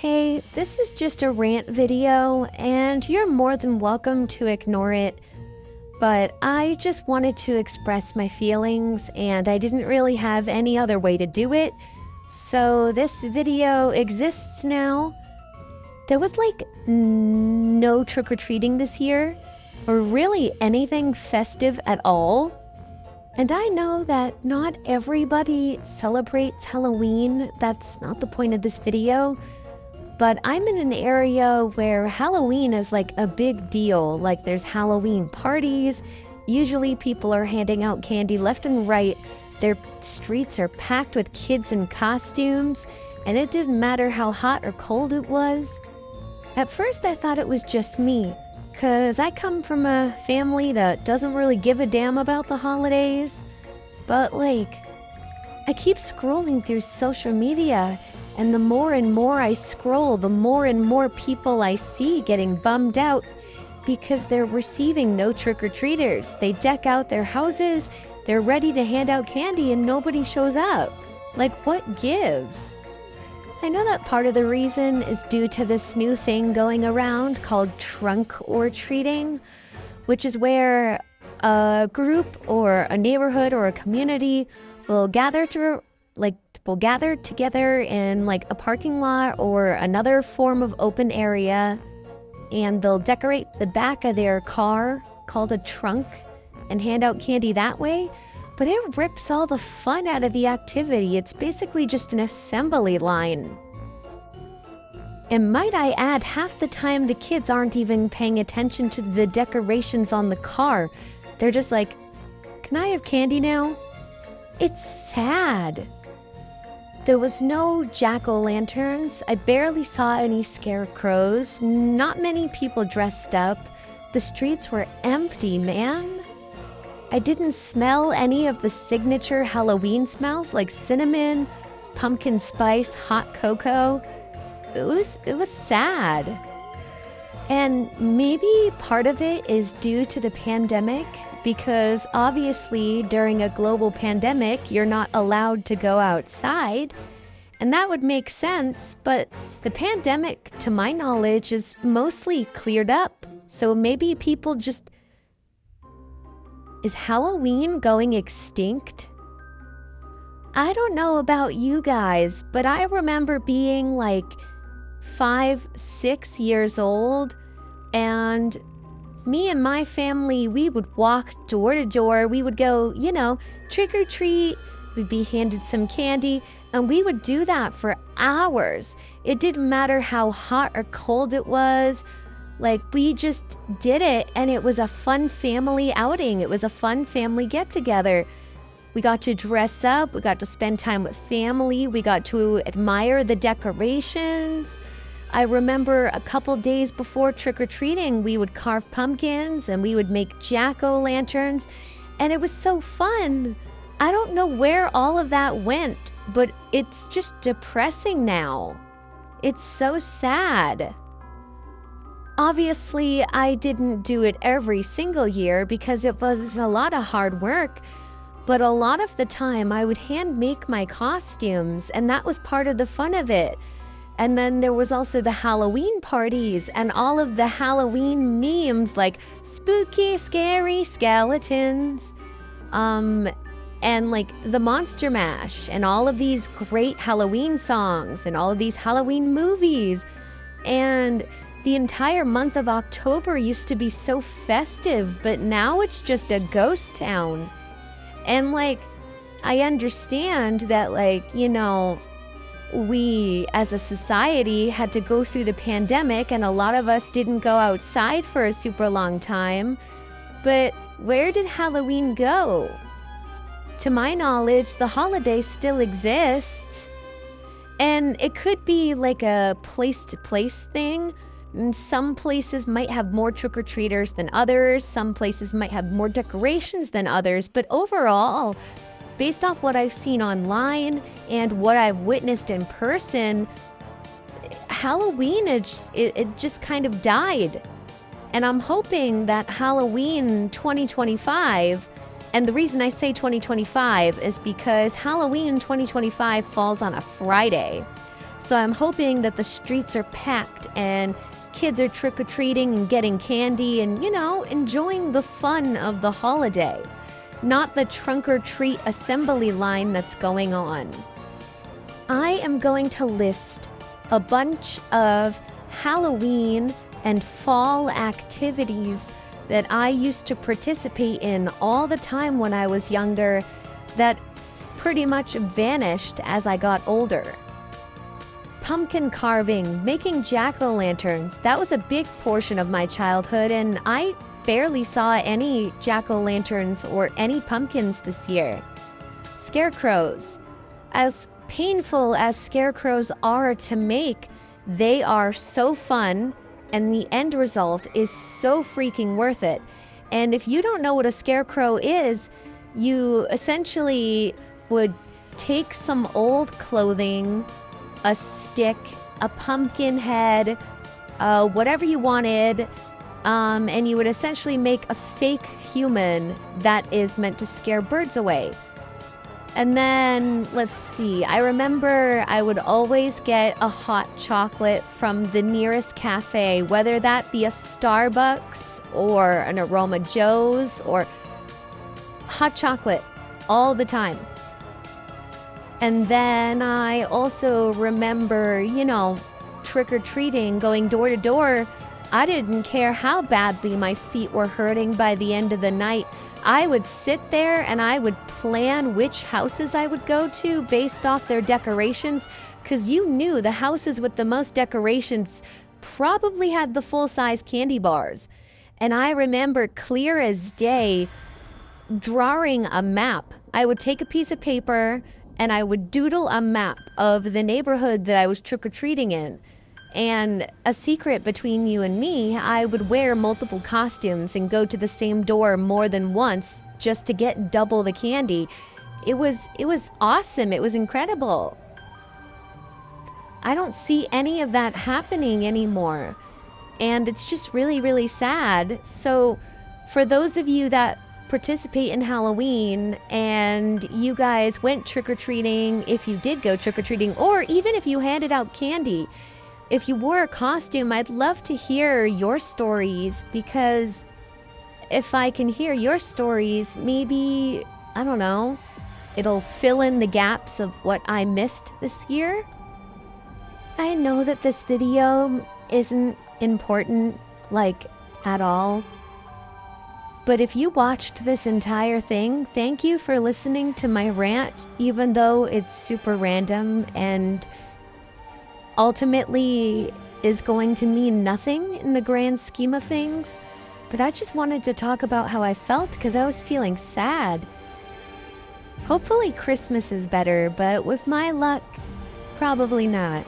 Hey, this is just a rant video, and you're more than welcome to ignore it, but I just wanted to express my feelings, and I didn't really have any other way to do it, so this video exists now. There was no trick-or-treating this year, or really anything festive at all. And I know that not everybody celebrates Halloween. That's not the point of this video. But I'm in an area where Halloween is like a big deal. Like there's Halloween parties. Usually people are handing out candy left and right. Their streets are packed with kids in costumes. And it didn't matter how hot or cold it was. At first I thought it was just me, 'cause I come from a family that doesn't really give a damn about the holidays. But I keep scrolling through social media, and the more and more I scroll, the more and more people I see getting bummed out because they're receiving no trick-or-treaters. They deck out their houses, they're ready to hand out candy, and nobody shows up. What gives? I know that part of the reason is due to this new thing going around called trunk or treating, which is where a group or a neighborhood or a community will gather together in a parking lot or another form of open area, and they'll decorate the back of their car, called a trunk, and hand out candy that way. But it rips all the fun out of the activity. It's basically just an assembly line. And might I add, half the time the kids aren't even paying attention to the decorations on the car. They're just like, "Can I have candy now?" It's sad. There was no jack-o'-lanterns. I barely saw any scarecrows. Not many people dressed up. The streets were empty, man. I didn't smell any of the signature Halloween smells like cinnamon, pumpkin spice, hot cocoa. It was sad. And maybe part of it is due to the pandemic, because obviously during a global pandemic, you're not allowed to go outside. And that would make sense, but the pandemic, to my knowledge, is mostly cleared up. So maybe people just... Is Halloween going extinct? I don't know about you guys, but I remember being 5, 6 years old, and me and my family, we would walk door to door. We would go, trick or treat. We'd be handed some candy, and we would do that for hours. It didn't matter how hot or cold it was. We just did it, and it was a fun family outing. It was a fun family get-together. We got to dress up. We got to spend time with family. We got to admire the decorations. I remember a couple days before trick-or-treating, we would carve pumpkins, and we would make jack-o'-lanterns, and it was so fun. I don't know where all of that went, but it's just depressing now. It's so sad. Obviously, I didn't do it every single year because it was a lot of hard work, but a lot of the time I would hand make my costumes, and that was part of the fun of it. And then there was also the Halloween parties and all of the Halloween memes like spooky, scary skeletons, and the Monster Mash, and all of these great Halloween songs, and all of these Halloween movies. And the entire month of October used to be so festive, but now it's just a ghost town. And I understand that we as a society had to go through the pandemic, and a lot of us didn't go outside for a super long time. But where did Halloween go? To my knowledge, the holiday still exists. And it could be a place-to-place thing. Some places might have more trick-or-treaters than others. Some places might have more decorations than others. But overall, based off what I've seen online and what I've witnessed in person, Halloween, it just kind of died. And I'm hoping that Halloween 2025, and the reason I say 2025 is because Halloween 2025 falls on a Friday. So I'm hoping that the streets are packed and kids are trick-or-treating and getting candy and, enjoying the fun of the holiday, not the trunk-or-treat assembly line that's going on. I am going to list a bunch of Halloween and fall activities that I used to participate in all the time when I was younger that pretty much vanished as I got older. Pumpkin carving, making jack-o'-lanterns, that was a big portion of my childhood, and I barely saw any jack-o'-lanterns or any pumpkins this year. Scarecrows. As painful as scarecrows are to make, they are so fun, and the end result is so freaking worth it. And if you don't know what a scarecrow is, you essentially would take some old clothing, a stick, a pumpkin head, whatever you wanted, and you would essentially make a fake human that is meant to scare birds away. And then, let's see, I remember I would always get a hot chocolate from the nearest cafe, whether that be a Starbucks or an Aroma Joe's, or hot chocolate all the time. And then I also remember, trick-or-treating, going door to door. I didn't care how badly my feet were hurting by the end of the night. I would sit there and I would plan which houses I would go to based off their decorations, because you knew the houses with the most decorations probably had the full-size candy bars. And I remember clear as day drawing a map. I would take a piece of paper and I would doodle a map of the neighborhood that I was trick-or-treating in. And a secret between you and me, I would wear multiple costumes and go to the same door more than once just to get double the candy. It was awesome. It was incredible. I don't see any of that happening anymore. And it's just really, really sad. So for those of you that participate in Halloween and you guys went trick-or-treating, if you did go trick-or-treating, or even if you handed out candy, if you wore a costume, I'd love to hear your stories, because if I can hear your stories, maybe, I don't know, it'll fill in the gaps of what I missed this year. I know that this video isn't important, at all. But if you watched this entire thing, thank you for listening to my rant, even though it's super random and ultimately is going to mean nothing in the grand scheme of things. But I just wanted to talk about how I felt, because I was feeling sad. Hopefully Christmas is better, but with my luck, probably not.